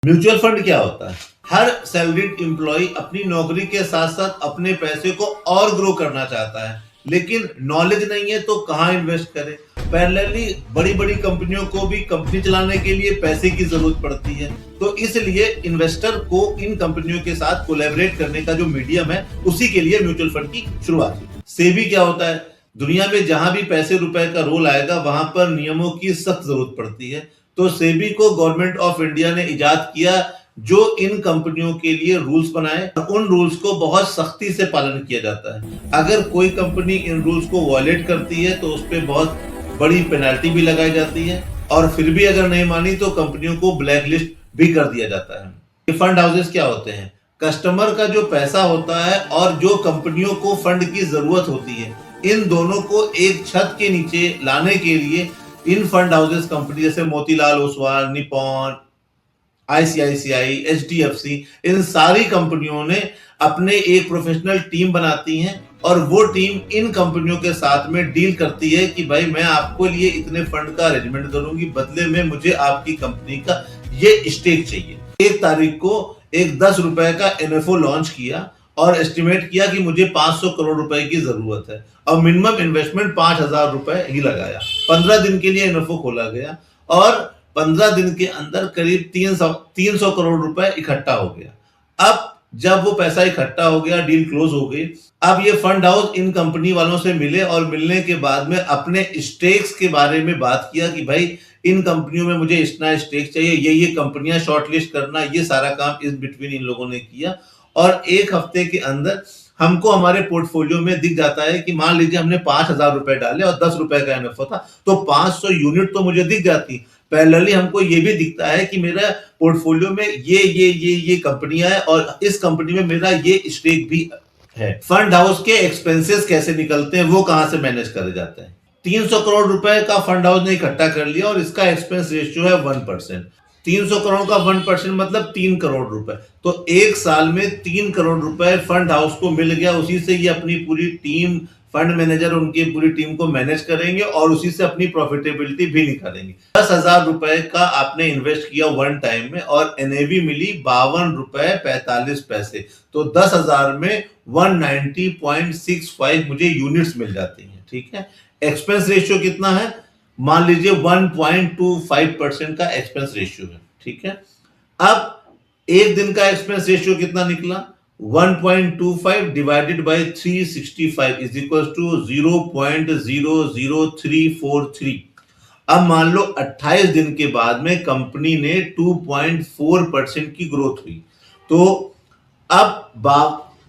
Mutual fund क्या होता है? हर सैलरीड एम्प्लॉय अपनी नौकरी के साथ साथ अपने पैसे को और ग्रो करना चाहता है, लेकिन नॉलेज नहीं है तो कहाँ इन्वेस्ट करे। पैरेलली बड़ी बड़ी कंपनियों को भी कंपनी चलाने के लिए पैसे की जरूरत पड़ती है, तो इसलिए इन्वेस्टर को इन कंपनियों के साथ कोलैबोरेट करने का जो मीडियम है, उसी के लिए म्यूचुअल फंड की शुरुआत हुई। सेबी क्या होता है? दुनिया में जहां भी पैसे रुपए का रोल आएगा वहां पर नियमों की सख्त जरूरत पड़ती है, तो सेबी को गवर्नमेंट ऑफ इंडिया ने इजाद किया जो इन कंपनियों के लिए रूल्स बनाए और उन रूल्स को बहुत सख्ती से पालन किया जाता है। अगर कोई कंपनी इन रूल्स को वायलेट करती है तो उस पर बहुत बड़ी पेनल्टी भी लगाई जाती है, और फिर भी अगर नहीं मानी तो कंपनियों को ब्लैक लिस्ट भी कर दिया जाता है। ये फंड हाउसेस क्या होते हैं? कस्टमर का जो पैसा होता है और जो कंपनियों को फंड की जरूरत होती है, इन दोनों को एक छत के नीचे लाने के लिए इन फंड हाउसेस कंपनी जैसे Motilal Oswal, Nippon, ICICI, HDFC, इन सारी कंपनियों ने अपने एक प्रोफेशनल टीम बनाती हैं और वो टीम इन कंपनियों के साथ में डील करती है कि भाई मैं आपको लिए इतने फंड का अरेंजमेंट करूंगी, बदले में मुझे आपकी कंपनी का ये स्टेक चाहिए। 1 तारीख को एक 10 रुपए का एनएफओ लॉन्च किया और एस्टिमेट किया कि मुझे 500 करोड़ रुपए की जरूरत है और मिनिमम इन्वेस्टमेंट 5,000 रुपए ही लगाया। 15 दिन के लिए एनएफओ खोला गया और 15 दिन के अंदर करीब 300 करोड़ रुपए इकट्ठा हो गया। अब जब वो पैसा इकट्ठा हो गया, डील क्लोज हो गई, अब ये फंड हाउस इन कंपनी वालों से मिले और मिलने के बाद में अपने स्टेक्स के बारे में बात किया कि भाई इन कंपनियों में मुझे इतना स्टेक चाहिए, ये कंपनियां शॉर्टलिस्ट करना, ये सारा काम इस बिटवीन इन लोगों ने किया। और 1 हफ्ते के अंदर हमको हमारे पोर्टफोलियो में दिख जाता है कि मान लीजिए हमने 5,000 रुपए डाले और 10 रुपए का एनएफओ था, तो 500 यूनिट तो मुझे दिख जाती। पैरेलली हमको ये भी दिखता है कि मेरा पोर्टफोलियो में ये कंपनियां है और इस कंपनी में मेरा ये स्टेक भी है। फंड हाउस के एक्सपेंसेस कैसे निकलते हैं, वो कहां से मैनेज करे जाते हैं? 300 करोड़ रुपए का फंड हाउस ने इकट्ठा कर लिया और इसका एक्सपेंस रेशियो है 1%। 300 करोड़ का 1% मतलब 3 करोड़ रुपए, तो 1 साल में 3 करोड़ रुपए फंड हाउस को मिल गया। उसी से ये अपनी पूरी टीम, फंड मैनेजर उनकी पूरी टीम को मैनेज करेंगे और उसी से अपनी प्रॉफिटेबिलिटी भी निकालेंगे। 10,000 रुपए का आपने इन्वेस्ट किया 1 टाइम में और एनएवी मिली 52 रुपए 45 पैसे, तो 10,000 में 190.65 मुझे यूनिट्स मिल जाती हैं। ठीक है, एक्सपेंस रेशियो कितना है? मान लीजिए 1.25% का एक्सपेंस रेशियो है। ठीक है, अब एक दिन का एक्सपेंस रेशियो कितना निकला? 1.25 divided by 365 is equal to 0.00343। अब मान लो 28 दिन के बाद में कंपनी ने 2.4% की ग्रोथ हुई, तो अब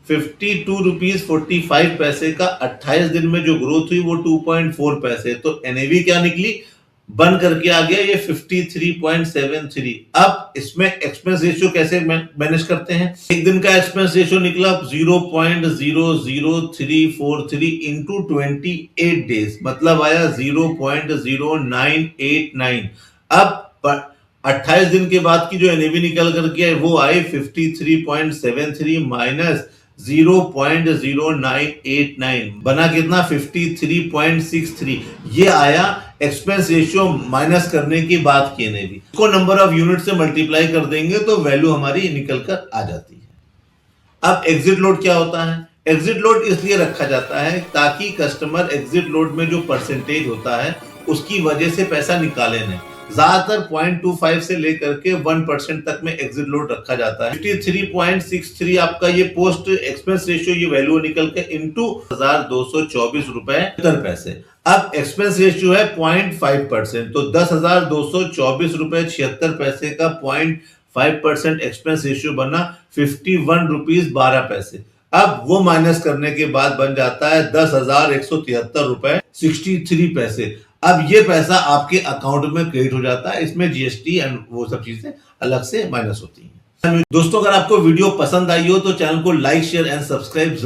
52 रुपीज 45 पैसे का 28 दिन में जो ग्रोथ हुई वो 2.4 पैसे, तो एनएवी क्या निकली? बन करके आ गया ये 53.73। अब इसमें एक्सपेंस रेशियो कैसे मैनेज करते हैं? एक दिन का एक्सपेंस रेशियो निकला 0.00343 इंटू 28 डेज, मतलब आया 0.0989। अब 28 दिन के बाद की जो एनएवी निकल करके आए वो आई 53.73 माइनस 0.0989, बना कितना? 53.63। ये आया एक्सपेंस रेशियो माइनस करने की बात की एनएवी को नंबर ऑफ यूनिट से मल्टीप्लाई कर देंगे तो वैल्यू हमारी निकल कर आ जाती है। अब एग्जिट लोड क्या होता है? एग्जिट लोड इसलिए रखा जाता है ताकि कस्टमर एग्जिट लोड में जो परसेंटेज होता है उसकी वजह से पैसा निकाले नहीं। ज्यादातर 0.25 से लेकर के 1% तक में एग्जिट लोड रखा जाता है। 53.63 आपका ये पोस्ट एक्सपेंस रेशियो, ये वैल्यू निकल के इंटू 1,224 रुपए 70 पैसे। अब एक्सपेंस रेशियो है 0.5%, तो 10,224 रुपए 76 पैसे का 0.5% एक्सपेंस रेशियो बना 51 रुपीज 12 पैसे। अब वो माइनस करने के बाद बन जाता है 10,173 रुपए 63 पैसे। अब ये पैसा आपके अकाउंट में क्रेडिट हो जाता है, इसमें जीएसटी एंड वो सब चीजें अलग से माइनस होती हैं। दोस्तों, अगर आपको वीडियो पसंद आई हो तो चैनल को लाइक, शेयर एंड सब्सक्राइब